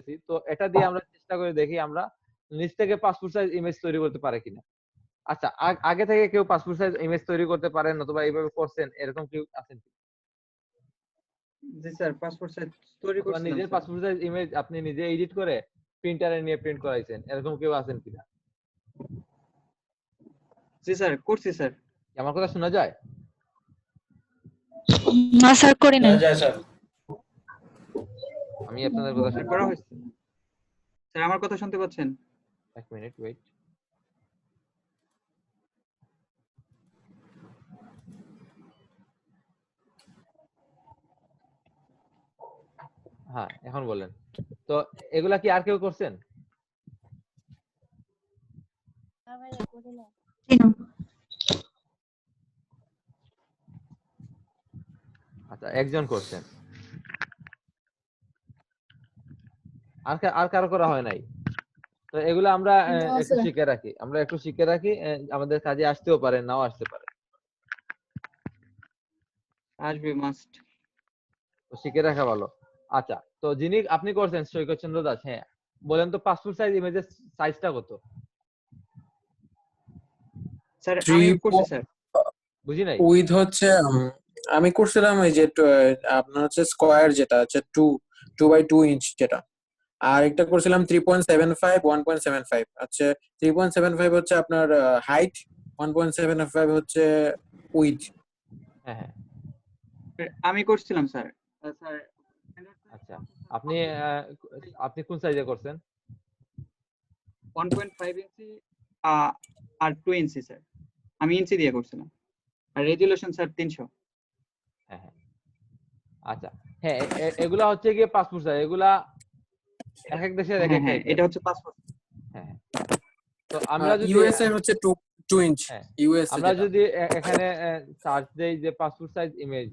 করতেছি, তো এটা দিয়ে আমরা চেষ্টা করে দেখি আমরা নিজ থেকে পাসপোর্ট সাইজ ইমেজ তৈরি করতে পারে কিনা। আচ্ছা, আগে থেকে কেউ পাসপোর্ট সাইজ ইমেজ তৈরি করতে পারেন অথবা এইভাবে করছেন, এরকম কেউ আছেন কি? জি স্যার, পাসপোর্ট সাইজ তৈরি অথবা করছিলাম নিজের স্যার। পাসপোর্ট সাইজ ইমেজ আপনি নিজে এডিট করে প্রিন্টারে নিয়ে প্রিন্ট করাইছেন, এরকম কেউ আছেন কিনা? জি স্যার, করছি স্যার। আমার কথা শোনা যায়? না স্যার, করি না। যায় স্যার। আমি আপনাদের কথা স্যার শুনতে করা পাচ্ছি। হয়েছে। স্যার আমার কথা শুনতে পাচ্ছেন? এক মিনিট ওয়েট। হ্যাঁ, এখন বলেন। তো এগুলা কি আর কেউ করছেন? আচ্ছা, একজন করছেন। আর কারো করা হয় নাই? তো এগুলো আমরা একটু শিখে রাখি, আমাদের কাজে আসতেও পারে, নাও আসতে পারে। আসবে মাস্ট। তো শিখে রাখা ভালো। আচ্ছা, তো যিনি আপনি করছেন সৈকত চন্দ্র দাস, হ্যাঁ বলেন তো পাসপোর্ট সাইজ ইমেজের সাইজটা কত? স্যার আমি করছি স্যার। বুঝি নাই। উইথ হচ্ছে আমি করছিলাম এই যে আপনার হচ্ছে স্কয়ার, যেটা হচ্ছে 2 ইঞ্চ যেটা, আর একটা করছিলাম 3.75 1.75। আচ্ছা, 3.75 হচ্ছে আপনার হাইট, 1.75 হচ্ছে উইথ। হ্যাঁ হ্যাঁ, আমি করছিলাম স্যার। স্যার আচ্ছা, আপনি আপনি কোন সাইজে করছেন? 1.5 ইঞ্চি আর 2 ইঞ্চি স্যার। আমি ইঞ্চি দিয়ে করছিলাম। আর রেজুলেশন স্যার 300। হ্যাঁ হ্যাঁ, আচ্ছা, হ্যাঁ এগুলা হচ্ছে গিয়ে পাসপোর্ট সাইজ, এগুলা এক এক দেশের এক এক হ্যাঁ, টাইপের। এটা হচ্ছে পাসপোর্ট। হ্যাঁ, তো আমরা যদি ইউএসএ হচ্ছে 2 ইঞ্চ। হ্যাঁ, ইউএসএ আমরা যেটা যদি এখানে সার্চ দেই যে পাসপোর্ট সাইজ ইমেজ,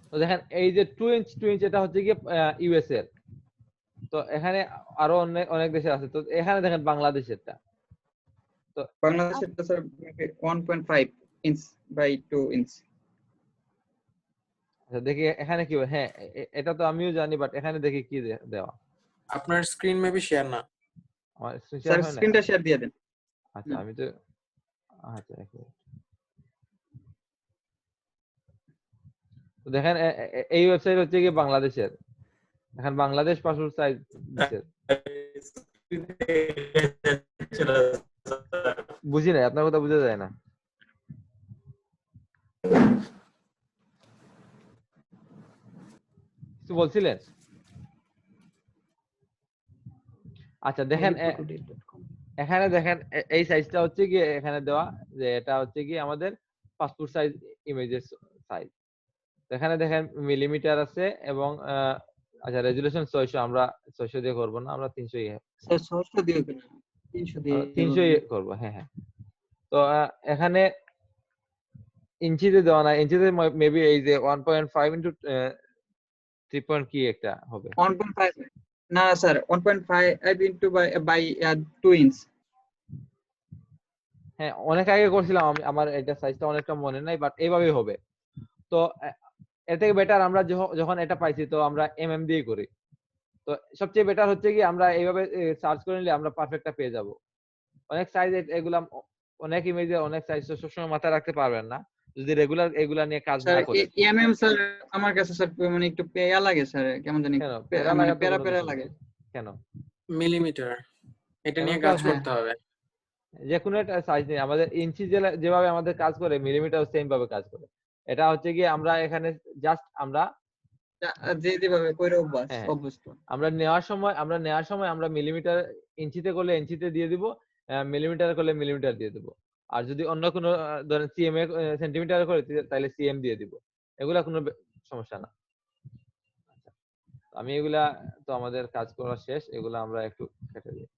তো দেখেন এই যে 2 ইঞ্চ এটা হচ্ছে কি ইউএস এর। তো এখানে আরো অনেক অনেক দেশে আছে, তো এখানে দেখেন বাংলাদেশেরটা। তো বাংলাদেশের স্যার 1.5 ইঞ্চ বাই 2 ইঞ্চ। আচ্ছা, দেখি এখানে কি, হ্যাঁ এটা তো আমিও জানি, বাট এখানে দেখি কি দেওয়া। আপনার স্ক্রিন মেবি শেয়ার না। আমার স্ক্রিন স্যার শেয়ার হয় না। স্ক্রিনটা শেয়ার দিয়ে দেন। আচ্ছা, আমি তো আচ্ছা এক মিনিট। তো দেখেন এই ওয়েবসাইট হচ্ছে কি বাংলাদেশের, এখন বাংলাদেশ পাসপোর্ট সাইজ দিছেন। বুঝি না, আপনার কথা বোঝা যায় না। কিছু বলছিলেন? আচ্ছা দেখেন এখানে দেখেন এই সাইজটা হচ্ছে কি এখানে দেওয়া, যে এটা হচ্ছে কি আমাদের পাসপোর্ট সাইজ ইমেজের সাইজ। এখানে দেখেন মিলিমিটার আছে এবং আচ্ছা রেজুলেশন 600, আমরা 600 দিয়ে করব না, আমরা 300 স্যার 600 দিয়ে দেন, 300 দিয়ে 300 করব। হ্যাঁ হ্যাঁ, তো এখানে ইঞ্চিতে দেওয়া না, ইঞ্চিতে মেবি এই যে 1.5 ইনটু 3 কি একটা হবে। 1.5 না স্যার, 1.5 ইনটু বাই 2 ইঞ্চ। হ্যাঁ, অনেক আগে করছিলাম আমি, আমার এটা সাইজটা অনেকটা মনে নাই, বাট এইভাবেই হবে। তো এর থেকে বেটার আমরা যখন এটা পাইছি, তো আমরা এমএম দিয়ে করি। তো সবচেয়ে বেটার হচ্ছে কি আমরা এইভাবে সার্চ করে নিলে আমরা পারফেক্টটা পেয়ে যাব। অনেক সাইজ এগুলা, অনেক ইমেজে অনেক সাইজ তো সবসময় মাথায় রাখতে পারবেন না যদি রেগুলার এগুলা নিয়ে কাজ না স্যার করেন। এমএম স্যার আমার কাছে স্যার মানে একটু পেয়া লাগে স্যার, কেমন জানি কেন প্যারা মানে লাগাতে প্যারা কোনো প্যারা কিছু লাগে। নেই। কেন? মিলিমিটার, এটা নিয়ে এমন তো কাজ আছে, করতে হবে। যে কোনো একটা সাইজ নেই, আমাদের ইঞ্চি যেভাবে আমাদের কাজ করে মিলিমিটার সেম ভাবে কাজ করে। এটা হচ্ছে কি আমরা এখানে জাস্ট আমরা যে যেভাবে কইরে হ্যাঁ অভ্যস্ত। আমরা নেওয়ার সময় আমরা মিলিমিটার, ইঞ্চিতে করলে ইঞ্চিতে দিয়ে দিব, মিলিমিটার করলে মিলিমিটার দিয়ে দিব। আর যদি অন্য কোনো ধরেন সিএম এ সেন্টিমিটার করে তাহলে সিএম দিয়ে দিব। এগুলা কোনো সমস্যা না। আমি এগুলা, তো আমাদের কাজ করা শেষ, এগুলা আমরা একটু কেটে দিই।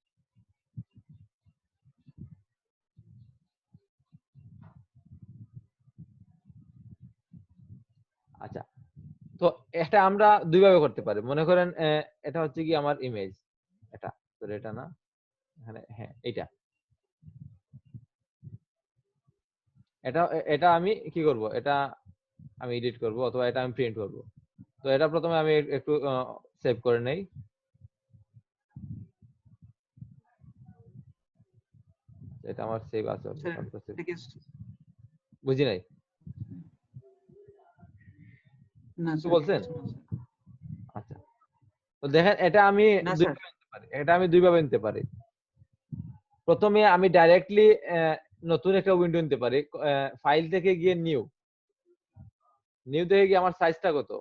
আচ্ছা, তো এটা আমরা দুই ভাবে করতে পারি। মনে করেন এটা হচ্ছে কি আমার ইমেজ, এটা তো এটা না, এখানে হ্যাঁ এটা, এটা এটা আমি কি করব, এটা আমি এডিট করব অথবা এটা আমি প্রিন্ট করব। তো এটা প্রথমে আমি একটু সেভ করে নেই। এটা আমার সেভ আছে স্যার already, এটা কি বুঝি নাই না কিছু স্যার বলছেন? কিছু না স্যার। আচ্ছা, তো দেখেন এটা আমি না দুই স্যার ভাবে নিতে পারি, এটা আমি দুই ভাবে নিতে পারি। প্রথমে আমি ডাইরেক্টলি নতুন একটা উইন্ডো নিতে পারি, ফাইল থেকে গিয়ে নিউ থেকে গিয়ে আমার সাইজটা কত,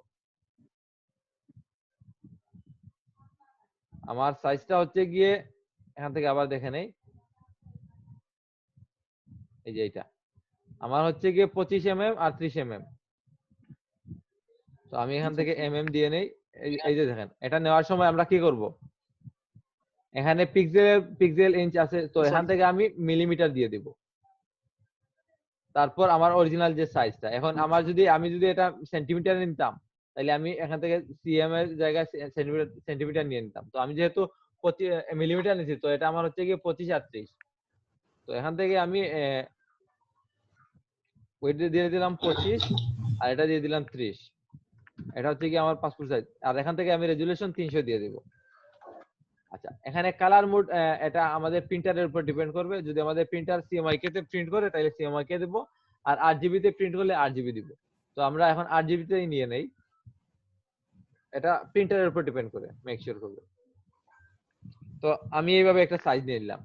আমার সাইজটা হচ্ছে গিয়ে এখান থেকে আবার দেখে নেই, এই যে এটা আমার হচ্ছে গিয়ে 25 আর 30 তো আমি এখান আচ্ছা থেকে আচ্ছা দিয়ে নেই। এই যে দেখেন এটা নেওয়ার সময় আমরা কি করব, এখানে পিক্সেল ইঞ্চ আছে, তো স্যার এখান থেকে আমি মিলিমিটার দিয়ে দিব। তারপর আমার অরিজিনাল যে সাইজটা, এখন আমার যদি আমি যদি এটা সেন্টিমিটারে নিতাম, তাহলে আমি এখান থেকে সিএম এর জায়গায় সেন্টিমিটার নিয়ে নিতাম। তো আমি যেহেতু মিলিমিটার নিছি, তো এটা আমার হচ্ছে গিয়ে 25 আর 30। তো এখান থেকে আমি ওইটা দিয়ে দিলাম 25 আর এটা দিয়ে দিলাম 30। এটা হচ্ছে কি আমার পাসপোর্ট সাইজ, আর এখান থেকে আমি রেজুলেশন 300 দিয়ে দিব। আচ্ছা, এখানে কালার মোড এটা আমাদের প্রিন্টারের উপর ডিপেন্ড করবে। যদি আমাদের প্রিন্টার সিএমআইকে তে প্রিন্ট করে তাহলে সিএমআইকে দেব, আর আরজিবি তে প্রিন্ট করলে আরজিবি দিব। তো আমরা এখন আরজিবি তেই নিয়ে নেই, এটা প্রিন্টারের উপর ডিপেন্ড করে মেক শিওর করবে। তো আমি এইভাবে একটা সাইজ নিয়ে নিলাম।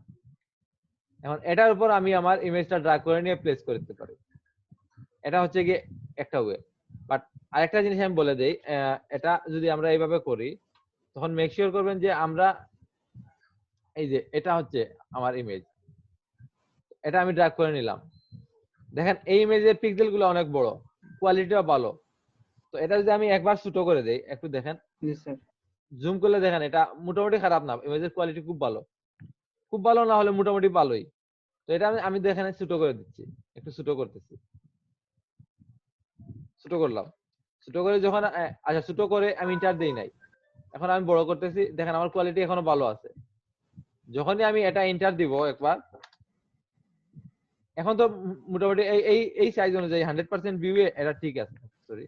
এখন এটার উপর আমি আমার ইমেজটা ড্র্যাগ করে নিয়ে প্লেস করে দিতে পারি। এটা হচ্ছে গিয়ে একটা ওয়ে। বাট আরেকটা জিনিস আমি বলে দেই, এটা যদি আমরা এইভাবে করি তখন মেক শিওর করবেন যে আমরা এই যে এটা হচ্ছে আমার ইমেজ, এটা আমি ড্র্যাগ করে নিলাম। দেখেন এই ইমেজের পিক্সেল গুলো অনেক বড়, কোয়ালিটিও ভালো। তো এটা যদি আমি একবার ছোট করে দেই, একটু দেখেন, জি স্যার জুম করলে দেখেন এটা মোটামুটি খারাপ না, ইমেজের কোয়ালিটি খুব ভালো, খুব ভালো না হলে মোটামুটি ভালোই। তো এটা আমি দেখেন ছোট করে দিচ্ছি, একটু ছোট করতেছি, ছোট করলাম। ছোট করে যখন আচ্ছা ছোট করে আমি ইন্টার দেই নাই, এখন আমি বড় করতেছি, দেখেন আমার কোয়ালিটি এখনো ভালো আছে। যখনই আমি এটা এন্টার দিব একবার, এখন তো মোটামুটি এই সাইজ অনুযায়ী 100% ভিউ এটা ঠিক আছে, সরি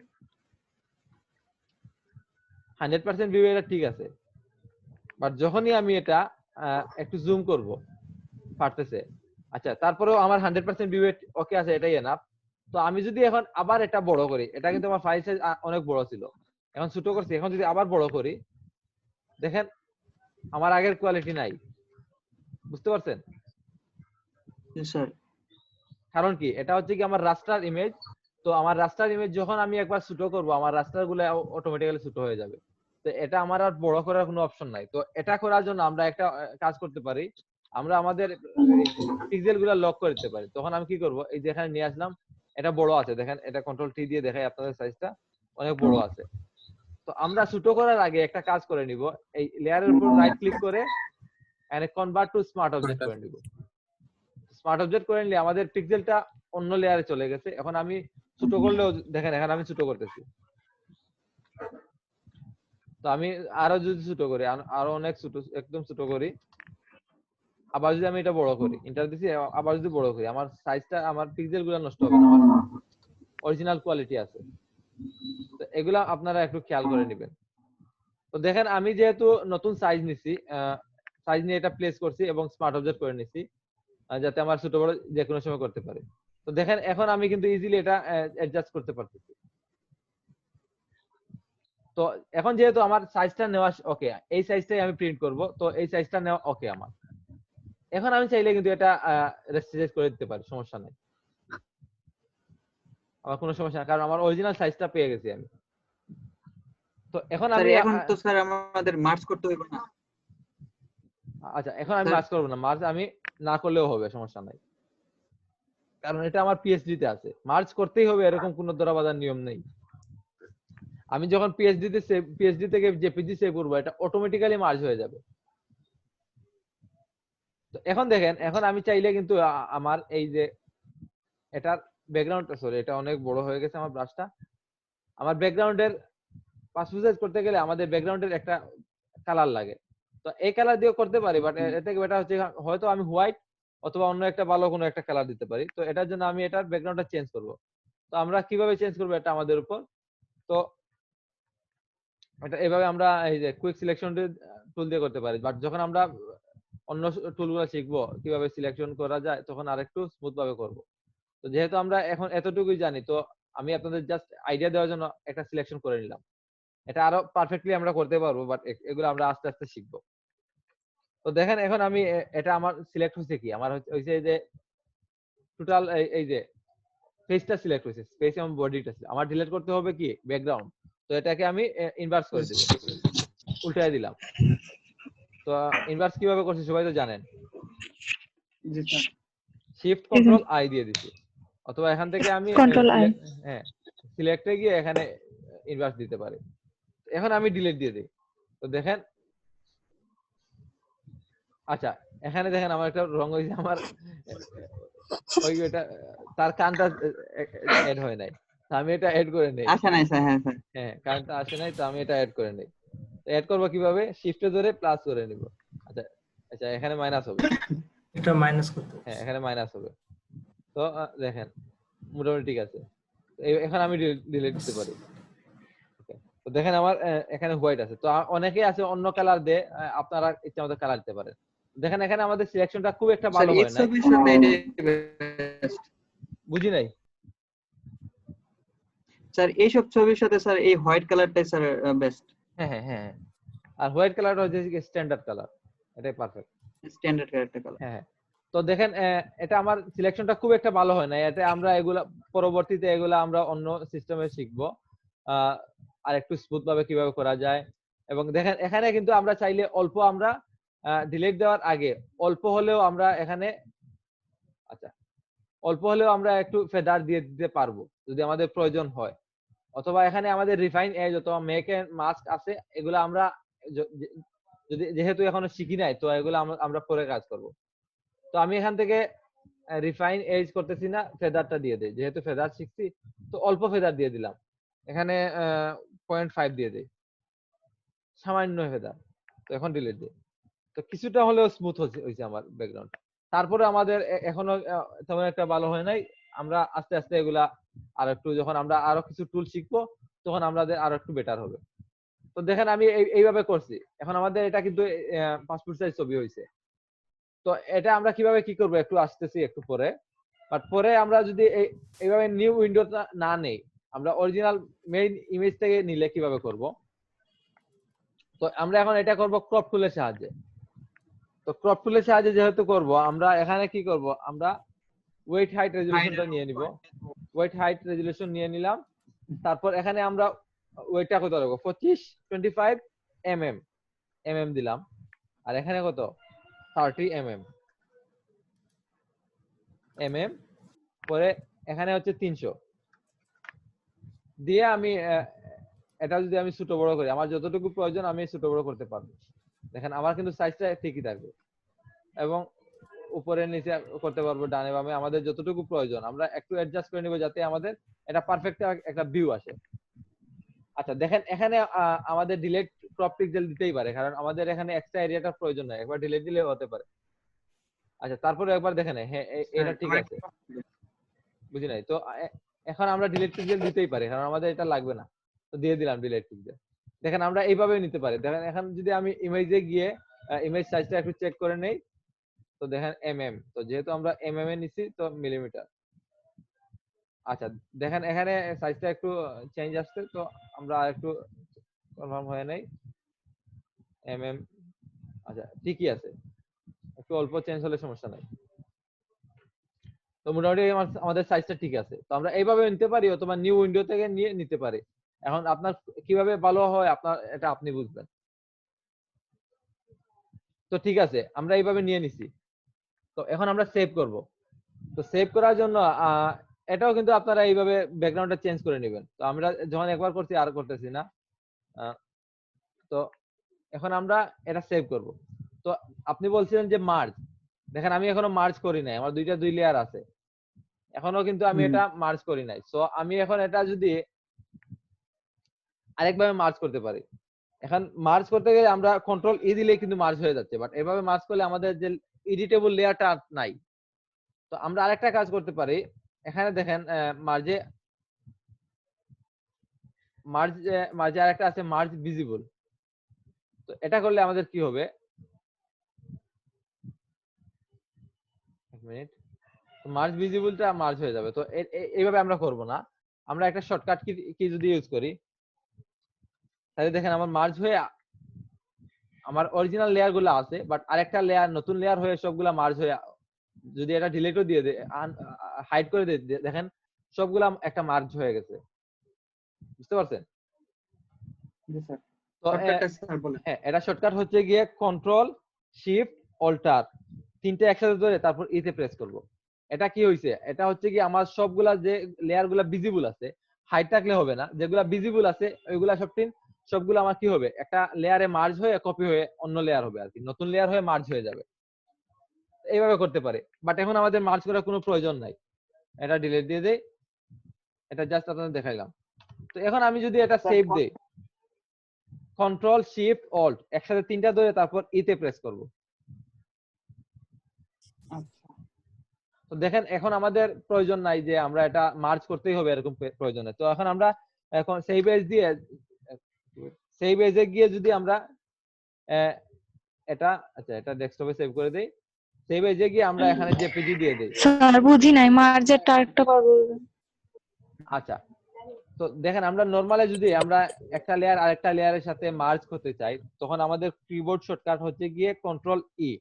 100% ভিউ এটা ঠিক আছে। বাট যখনই আমি এটা একটু জুম করব, পারতেছে, আচ্ছা তারপরেও আমার 100% ভিউ ওকে আছে, এটাই এনাফ। তো আমি যদি এখন আবার এটা বড় করি, এটা কিন্তু আমার ফাইল সাইজ অনেক বড় ছিল, এখন ছোট করছি, এখন যদি আবার বড় করি, দেখেন আমার আগের কোয়ালিটি নাই, বুঝতে পারছেন? জি স্যার কারণ কি, এটা হচ্ছে কি আমার রাস্টার ইমেজ। তো আমার রাস্টার ইমেজ যখন আমি একবার ছোট করব, আমার রাস্টার গুলো অটোমেটিক্যালি ছোট হয়ে যাবে। তো এটা আমার আর বড় করার কোনো অপশন নাই। তো এটা করার জন্য আমরা একটা কাজ করতে পারি, আমরা আমাদের পিক্সেল গুলো লক করে দিতে পারি। তখন আমি কি করব, এই যে এখানে নিয়ে আসলাম, এটা বড় আছে, দেখেন এটা কন্ট্রোল টি দিয়ে দেখাই আপনাদের সাইজটা অনেক বড় আছে। তো আমরা ছোট করার আগে একটা কাজ করে নিব, এই লেয়ারের উপর রাইট ক্লিক করে এখানে কনভার্ট টু স্মার্ট অবজেক্ট করে নিব। স্মার্ট অবজেক্ট করে নিলে আমাদের পিক্সেলটা অন্য লেয়ারে চলে গেছে। এখন আমি ছোট করলেও দেখেন এখানে আমি ছোট করতেছি। তো আমি আরো যদি ছোট করি, আরো অনেক ছোট, একদম ছোট করি, আবার যদি আমি এটা বড় করি, ইন্টার দিছি, আবার যদি বড় করি, আমার সাইজটা, আমার পিক্সেল গুলো নষ্ট হবে না, আমার অরিজিনাল কোয়ালিটি আছে। তো এগুলা আপনারা একটু খেয়াল করে নেবেন। তো দেখেন আমি যেহেতু নতুন সাইজ নিছি, সাইজ নিয়ে এটা প্লেস করছি এবং স্মার্ট অবজেক্ট করে নিছি, যাতে আমার ছোট বড় যে কোনো সময় করতে পারি। তো দেখেন এখন আমি কিন্তু ইজিলি এটা অ্যাডজাস্ট করতে পারতেছি। তো এখন যেহেতু আমার সাইজটা নেওয়া ওকে, এই সাইজটাই আমি প্রিন্ট করব, তো এই সাইজটা নেওয়া ওকে আমার। এখন আমি চাইলে কিন্তু এটা রেস্ট্রিক্ট করে দিতে পারি, সমস্যা নাই, আমার কোনো সমস্যা না, কারণ আমার অরিজিনাল সাইজটা পেয়ে গেছি আমি। তো এখন স্যার আমি এখন তো স্যার আমাদের মার্চ করতে হইব না? আচ্ছা এখন আমি স্যার মার্জ করব না, মার্জ আমি না করলেও হবে, সমস্যা নাই, কারণ এটা আমার পিএইচডি তে আছে, মার্জ করতেই হবে এরকম কোনো ধরাবাঁধার নিয়ম নেই। আমি যখন পিএইচডি থেকে জেপিজি সেভ করব, এটা অটোমেটিক্যালি মার্জ হয়ে যাবে। তো এখন দেখেন, এখন আমি চাইলে কিন্তু আমার এই যে এটার ব্যাকগ্রাউন্ড, সরি এটা অনেক বড় হয়ে গেছে আমার ব্রাশটা, আমার ব্যাকগ্রাউন্ডের পাসপোর্ট করতে গেলে আমাদের ব্যাকগ্রাউন্ডের একটা কালার লাগে। তো এই কালার দিয়ে করতে পারি, বাট এর থেকে বেটার হচ্ছে হয়তো আমি হোয়াইট অথবা অন্য একটা ভালো কোনো একটা কালার দিতে পারি। তো এটার জন্য আমি এটার ব্যাকগ্রাউন্ডটা চেঞ্জ করব। তো আমরা কিভাবে চেঞ্জ করবো এটা আমাদের উপর। তো এটা এভাবে আমরা এই যে কুইক সিলেকশন টুল দিয়ে করতে পারি, বাট যখন আমরা অন্য টুলগুলো শিখবো কিভাবে সিলেকশন করা যায় তখন আরেকটু স্মুথ ভাবে করবো। তো যেহেতু আমরা এখন এতটুকুই জানি, তো আমি আপনাদের জাস্ট আইডিয়া দেওয়ার জন্য একটা সিলেকশন করে নিলাম। এটা আরো পারফেক্টলি আমরা করতে পারবো, বাট এগুলো আমরা আস্তে আস্তে শিখবো। তো দেখেন এখন আমি এটা আমার সিলেক্ট হয়েছে কি, আমার হচ্ছে এই যে টোটাল এই যে ফেসটা সিলেক্ট হয়েছে, স্পেস এবং বডিটা আমার ডিলিট করতে হবে কি ব্যাকগ্রাউন্ড। তো এটাকে আমি ইনভার্স করে দেব, উল্টায় দিলাম। তো ইনভার্স কিভাবে করছি সবাই তো জানেন, জি স্যার। শিফট কন্ট্রোল আই দিয়ে দিছি, অথবা এখান থেকে আমি Control I হ্যাঁ সিলেক্টে গিয়ে এখানে ইনভার্স দিতে পারি। এখন আমি ডিলিট দিয়ে দিই। তো দেখেন, আচ্ছা এখানে দেখেন আমার একটা রং হয়েছে, আমার ওই এটা তার কানটা এড হয় নাই, তো আমি এটা এড করে নেই। আসে নাই স্যার, হ্যাঁ স্যার। হ্যাঁ কানটা আসে নাই, তো আমি এটা এড করে নেই। এড করব কিভাবে, শিফটে ধরে প্লাস করে নিব। আচ্ছা আচ্ছা এখানে মাইনাস হবে, এটা মাইনাস করতে হবে। হ্যাঁ এখানে মাইনাস হবে। তো দেখেন মোটামুটি ঠিক আছে। এখন আমি ডিলিট দিতে পারি। তো দেখেন আমার এখানে হোয়াইট আছে। তো অনেকেই আছে অন্য কালার দিয়ে, আপনারা ইচ্ছা মতো কালার দিতে পারেন। দেখেন এখানে আমাদের সিলেকশনটা খুব একটা স্যার ভালো এই হয় না, ছবির সাথে এটাই বেস্ট। বুঝি নাই। স্যার এইসব ছবির সাথে স্যার এই হোয়াইট কালারটাই স্যার বেস্ট, হ্যাঁ হ্যাঁ হ্যাঁ, আর হোয়াইট কালারটা হচ্ছে স্ট্যান্ডার্ড কালার, এটাই পারফেক্ট। Standard character colour. হ্যাঁ হ্যাঁ। তো দেখেন এটা আমার সিলেকশনটা খুব একটা ভালো হয় না, এটা আমরা এগুলা পরবর্তীতে এগুলা আমরা অন্য সিস্টেমে শিখবো আর একটু স্মুথ ভাবে কিভাবে করা যায়। এবং দেখেন এখানে কিন্তু আমরা চাইলে অল্প আমরা ডিলিট দেওয়ার আগে অল্প হলেও আমরা এখানে আচ্ছা অল্প হলেও আমরা একটু ফেদার দিয়ে দিতে পারবো যদি আমাদের প্রয়োজন হয়। অথবা এখানে আমাদের রিফাইন এজ অথবা মেক এন্ড মাস্ক আছে, এগুলো আমরা যদি যেহেতু এখনো শিখি নাই, তো এগুলো আমরা পরে কাজ করব। তো আমি এখান থেকে রিফাইন এজ করতেছি না, ফেদারটা দিয়ে দেই, যেহেতু ফেদার শিখছি তো অল্প ফেদার দিয়ে দিলাম। এখানে 0.5 দিয়ে দেই, সামান্য ফেদার। তো এখন ডিলিট দিই। তো কিছুটা হলেও স্মুথ হয়েছে আমার ব্যাকগ্রাউন্ড। তারপরে আমাদের এখনো তেমন একটা ভালো হয় নাই, আমরা আস্তে আস্তে এগুলা আর একটু যখন আমরা আরো কিছু টুল শিখবো তখন আমাদের আরো একটু বেটার হবে। তো দেখেন আমি এইভাবে করছি। এখন আমাদের এটা কিন্তু পাসপোর্ট সাইজ ছবি হয়েছে। তো এটা আমরা কিভাবে কি করবো একটু আসতেছি একটু পরে। বাট পরে আমরা যদি এইভাবে নিউ উইন্ডোটা না নেই, আমরা অরিজিনাল মেইন ইমেজ থেকে নিলে কিভাবে করব। তো আমরা এখন এটা করব ক্রপ টুলের সাহায্যে। তো ক্রপ টুলের সাহায্যে যেহেতু করব, আমরা এখানে কি করব, আমরা ওয়েট হাইট রেজোলিউশনটা নিয়ে নিব। ওয়েট হাইট রেজোলিউশন নিয়ে নিলাম। তারপর এখানে আমরা ওয়েটটা কত রাখবো, 25 25 mm দিলাম। আর এখানে কত 30 mm পরে এখানে হচ্ছে 300 দিয়ে আমি এটা যদি আমি ছোট বড় করি, আমার যতটুকু প্রয়োজন আমি ছোট বড় করতে পারবো। দেখেন আমার কিন্তু সাইজটা ঠিকই থাকবে, এবং উপরে নিচে করতে পারবো, ডানে বামে আমাদের যতটুকু প্রয়োজন আমরা একটু অ্যাডজাস্ট করে নিব যাতে আমাদের এটা পারফেক্ট একটা ভিউ আসে। আচ্ছা দেখেন এখানে আমাদের ডিলিট ক্রপ পিক্সেল দিতেই পারে, কারণ আমাদের এখানে এক্সট্রা এরিয়াটার প্রয়োজন নাই, একবার ডিলিট দিলে হতে পারে। আচ্ছা তারপরে একবার দেখেন হ্যাঁ এটা ঠিক আছে, বুঝি নাই। তো এখন আমরা ডিলিট পিক্সেল দিতেই পারি, কারণ আমাদের এটা লাগবে না, তো দিয়ে দিলাম ডিলিট পিক্সেল। দেখেন আমরা এইভাবেও নিতে পারি। দেখেন এখন যদি আমি ইমেজে গিয়ে ইমেজ সাইজটা একটু চেক করে নেই, তো দেখেন তো যেহেতু আমরা এ নিছি তো মিলিমিটার। আচ্ছা দেখেন এখানে সাইজটা একটু চেঞ্জ আসছে, তো আমরা একটু কনফার্ম হয়ে নেই আচ্ছা ঠিকই আছে, একটু অল্প চেঞ্জ হলে সমস্যা নাই। তো মোটামুটি আমাদের সাইজটা ঠিক আছে। তো আমরা এইভাবে নিতে পারি, অথবা নিউ উইন্ডো থেকে নিয়ে নিতে পারি। এখন আপনার কিভাবে ভালো হয় আপনার এটা আপনি বুঝবেন। তো ঠিক আছে আমরা এইভাবে নিয়ে নিছি। তো এখন আমরা সেভ করব। তো সেভ করার জন্য এটাও কিন্তু আপনারা এইভাবে ব্যাকগ্রাউন্ডটা চেঞ্জ করে নেবেন। তো আমরা যখন একবার করছি আর করতেছি না। তো এখন আমরা এটা সেভ করব। তো আপনি বলছিলেন যে মার্জ, দেখেন আমি এখনো মার্জ করি নাই, আমার দুই লেয়ার আছে এখনো, কিন্তু আমি এটা মার্জ করি নাই। সো আমি এখন এটা যদি আরেকভাবে মার্জ করতে পারি। এখন মার্জ করতে গেলে আমরা কন্ট্রোল ই দিলেই কিন্তু মার্জ হয়ে যাচ্ছে, বাট এভাবে মার্জ করলে আমাদের যে এডিটেবল লেয়ারটা নাই। তো আমরা আরেকটা কাজ করতে পারি, এখানে দেখেন মার্জে মার্জে আরেকটা আছে মার্জ ভিজিবল। তো এটা করলে আমাদের কি হবে, এক মিনিট, মার্জ ভিজিবলটা মার্জ হয়ে যাবে। তো এইভাবে আমরা করব না, আমরা একটা শর্টকাট কি যদি ইউজ করি, তাহলে দেখেন আমার মার্জ হয়ে আমার অরিজিনাল লেয়ার গুলো আছে, বাট আরেকটা লেয়ার নতুন লেয়ার হয়ে সবগুলা মার্জ হয়ে, যদি এটা ডিলিটও দিয়ে দেয়, হাইড করে দিয়ে দেখেন সবগুলা একটা মার্জ হয়ে গেছে। বুঝতে পারছেন? জি স্যার। তো শর্টকাটটা স্যার বলেন। হ্যাঁ, এটা শর্টকাট হচ্ছে গিয়ে কন্ট্রোল শিফট অল্টার, তিনটে একসাথে ধরে তারপর ইতে প্রেস করব। এটা কি হইছে, এটা হচ্ছে কি আমার সবগুলা যে লেয়ার গুলা ভিজিবল আছে, হাইড থাকলে হবে না, যেগুলা ভিজিবল আছে ওইগুলা সবগুলো আমার কি হবে, একটা লেয়ারে মার্জ হয়ে কপি হয়ে অন্য লেয়ার হবে আর কি, নতুন লেয়ার হয়ে মার্জ হয়ে যাবে। এইভাবে করতে পারে, বাট এখন আমাদের মার্জ করার কোনো প্রয়োজন নাই, এটা ডিলিট দিয়ে দেই। এটা জাস্ট আপনাদের দেখাইলাম। তো এখন আমি যদি এটা সেভ দেই, কন্ট্রোল শিফট অল্ট একসাথে তিনটা ধরে তারপর ইতে প্রেস করব। আচ্ছা তো দেখেন এখন আমাদের প্রয়োজন নাই যে আমরা এটা মার্জ করতেই হবে এরকম প্রয়োজন নেই। তো এখন আমরা এখন সেভ এজ দিয়ে, সেভ এজে গিয়ে যদি আমরা এটা, আচ্ছা এটা ডেস্কটপে সেভ করে দেই, সেভ এজে গিয়ে আমরা এখানে জেপিজি দিয়ে দেই। স্যার বুঝি নাই, মার্জেরটা আরেকটা বার বলবেন? আচ্ছা, তো দেখেন আমরা নরমালি যদি আমরা একটা লেয়ার আরেকটা লেয়ারের সাথে মার্জ করতে চাই, তখন আমাদের কিবোর্ড শর্টকাট হচ্ছে গিয়ে কন্ট্রোল ই,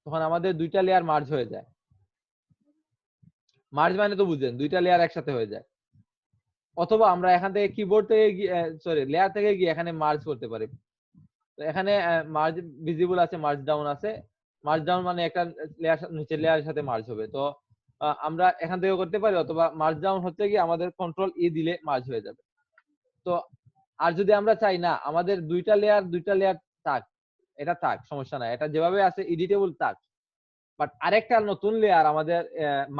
তখন আমাদের দুইটা লেয়ার মার্জ হয়ে যায়। মার্জ মানে তো বুঝেন, দুইটা লেয়ার একসাথে হয়ে যায়। অথবা আমরা এখান থেকে কিবোর্ড থেকে গিয়ে, সরি লেয়ার থেকে গিয়ে এখানে মার্জ করতে পারি। তো এখানে মার্জ ভিজিবল আছে, মার্জ ডাউন আছে। মার্জ ডাউন মানে একটা লেয়ার নিচের লেয়ারের সাথে মার্জ হবে। তো আমরা এখান থেকে করতে পারি, অথবা মার্জ ডাউন হচ্ছে কি আমাদের কন্ট্রোল ই দিলে মার্জ হয়ে যাবে। তো আর যদি আমরা চাই না আমাদের দুইটা লেয়ার থাক, এটা থাক, সমস্যা নাই, এটা যেভাবে আছে এডিটেবল থাক, বাট আরেকটা নতুন লেয়ার আমাদের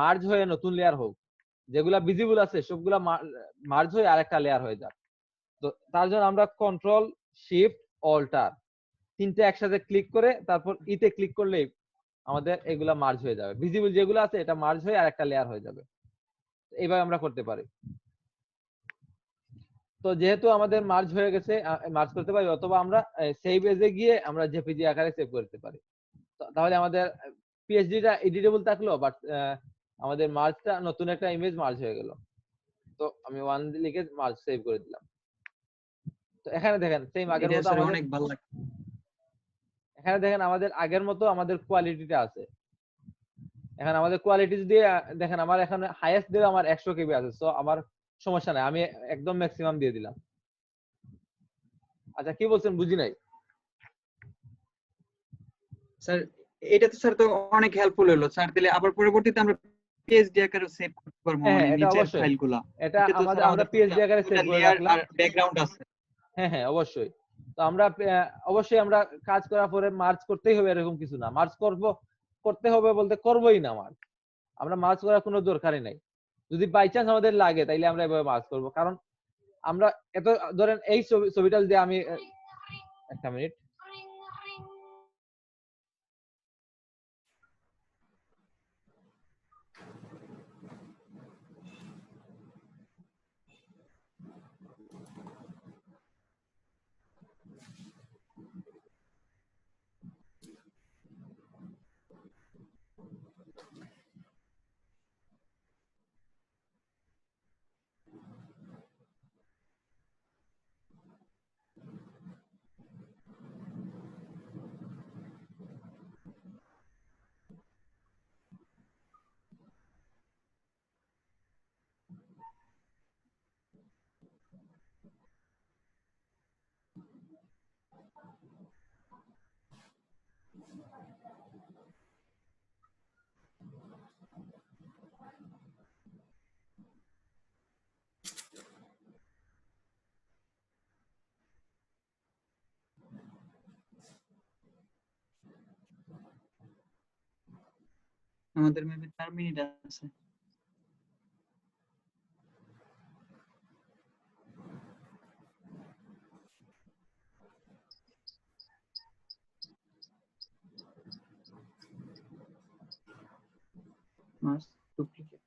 মার্জ হয়ে নতুন লেয়ার হোক, যেগুলা ভিজিবল আছে সবগুলা মার্জ হয়ে আরেকটা লেয়ার হয়ে যাক। তো তার জন্য আমরা কন্ট্রোল শিফট অল্টার তিনটে একসাথে ক্লিক করে তারপর ইতে ক্লিক করলেই আমাদের এগুলা মার্জ হয়ে যাবে, ভিজিবল যেগুলো আছে এটা মার্জ হয়ে আরেকটা লেয়ার হয়ে যাবে। এইভাবে আমরা করতে পারি। তো যেহেতু আমাদের মার্জ হয়ে গেছে, মার্জ করতে পারি, অথবা আমরা সেভ এজে গিয়ে আমরা জেপিজি আকারে সেভ করতে পারি। তাহলে আমাদের পিএইচডিটা এডিটেবল থাকলো, বাট আমাদের মার্জটা নতুন একটা ইমেজ মার্জ হয়ে গেল। তো আমি 1 লিখে মার্জ সেভ করে দিলাম। তো এখানে দেখেন সেম আগের এটা মতো স্যার আমাদের, অনেক ভালো লাগে। এখানে দেখেন আমাদের আগের মতো আমাদের কোয়ালিটিটা আছে। এখানে আমাদের কোয়ালিটি যদি দেখেন, আমার এখানে হাইয়েস্ট দিলে আমার 100 কেবি আছে, সো আমার সমস্যা নাই, আমি একদম ম্যাক্সিমাম দিয়ে দিলাম। আচ্ছা কি বলছেন, বুঝি নাই। স্যার এটা তো স্যার তো অনেক হেল্পফুল হলো স্যার, তাহলে আবার পরবর্তীতে আমরা পিএইচডি আকারে সেভ করতে পারবো, হ্যাঁ মানে হ্যাঁ, এটা নিচের অবশ্যই, ফাইলগুলা। এটা এটা তো আমাদের স্যার আমরা আমাদের পিএইচডি আকারে সেভ করে লেয়ার রাখলাম। আর ব্যাকগ্রাউন্ড আছে। হ্যাঁ হ্যাঁ অবশ্যই। তো আমরা অবশ্যই আমরা কাজ করার পরে মার্জ করতেই হবে এরকম কিছু না, মার্জ করতে হবে বলতে করবোই না মার্জ, আমরা মার্জ করার কোনো দরকারই নাই। যদি বাই চান্স আমাদের লাগে তাইলে আমরা এভাবে মার্জ করব, কারণ আমরা এত, ধরেন এই ছবিটা যদি আমি একটা মিনিট, আমাদের মেবি 4 মিনিট আছে। মাস ডুপ্লিকেট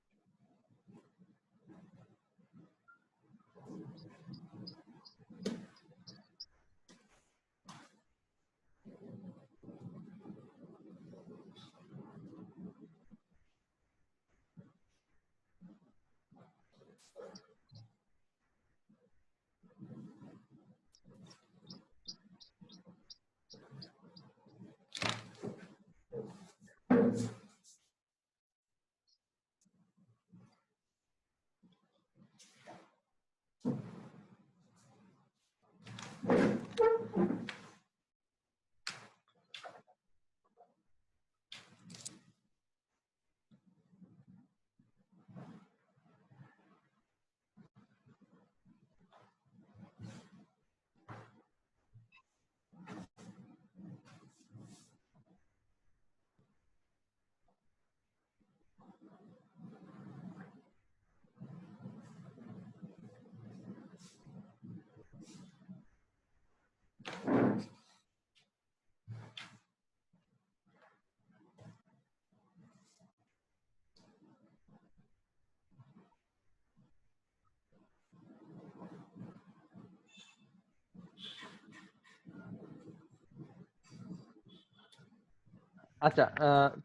আচ্ছা,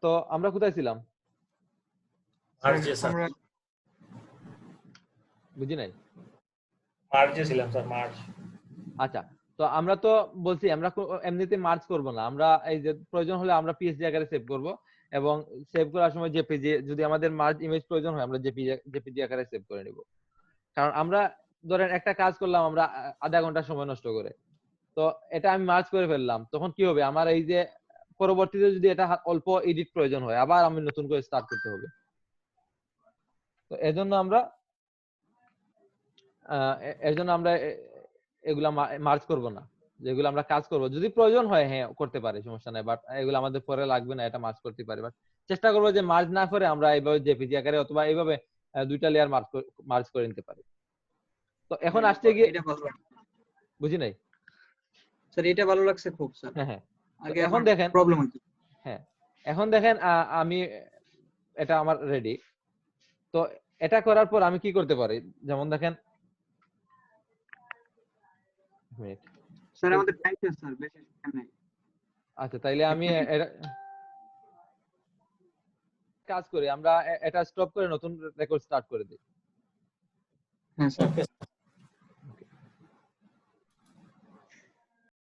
তো আমরা কোথায় ছিলাম? মার্জে স্যার, আমরা বুঝি নাই। মার্জে ছিলাম স্যার, মার্জ। আচ্ছা, তো আমরা তো বলছি আমরা এমনিতে মার্জ করব না, আমরা এই যে প্রয়োজন হলে আমরা পিএসডি আকারে সেভ করব, এবং সেভ করার সময় জেপিজি, যদি আমাদের মার্জ ইমেজ প্রয়োজন হয় আমরা জেপিজি আকারে সেভ করে নিব। কারণ আমরা ধরেন একটা কাজ করলাম আমরা আধা ঘন্টা সময় নষ্ট করে, তো এটা আমি মার্জ করে ফেললাম, তখন কি হবে আমার এই যে পরবর্তীতে যদি এটা অল্প এডিট প্রয়োজন হয় আবার আমি নতুন করে স্টার্ট করতে হবে। তো এজন্য আমরা এগুলা মার্জ করব না, যেগুলো আমরা কাজ করব যদি প্রয়োজন হয় হ্যাঁ করতে পারি, সমস্যা নাই, বাট এগুলো আমাদের পরে লাগবে না, এটা মার্জ করতে পারি। বাট চেষ্টা করবো যে মার্জ না করে আমরা এইভাবে জেপিজি আকারে অথবা এইভাবে দুইটা লেয়ার মার্জ করে নিতে পারি। তো এখন আসছে গিয়ে এটা ভালো লাগছে বুঝি নাই। স্যার, এটা ভালো লাগছে খুব স্যার। হ্যাঁ হ্যাঁ, আগে এখন দেখেন প্রবলেম হতো। হ্যাঁ, এখন দেখেন আমি এটা আমার রেডি। তো এটা করার পর আমি কি করতে পারি, যেমন দেখেন মিনিট। স্যার আমাদের টাইম শেষ স্যার, বেশি টাইম নাই। আচ্ছা, তাইলে আমি কাজ করি, আমরা এটা স্টপ করে নতুন রেকর্ড স্টার্ট করে দিই। হ্যাঁ স্যার। ওকে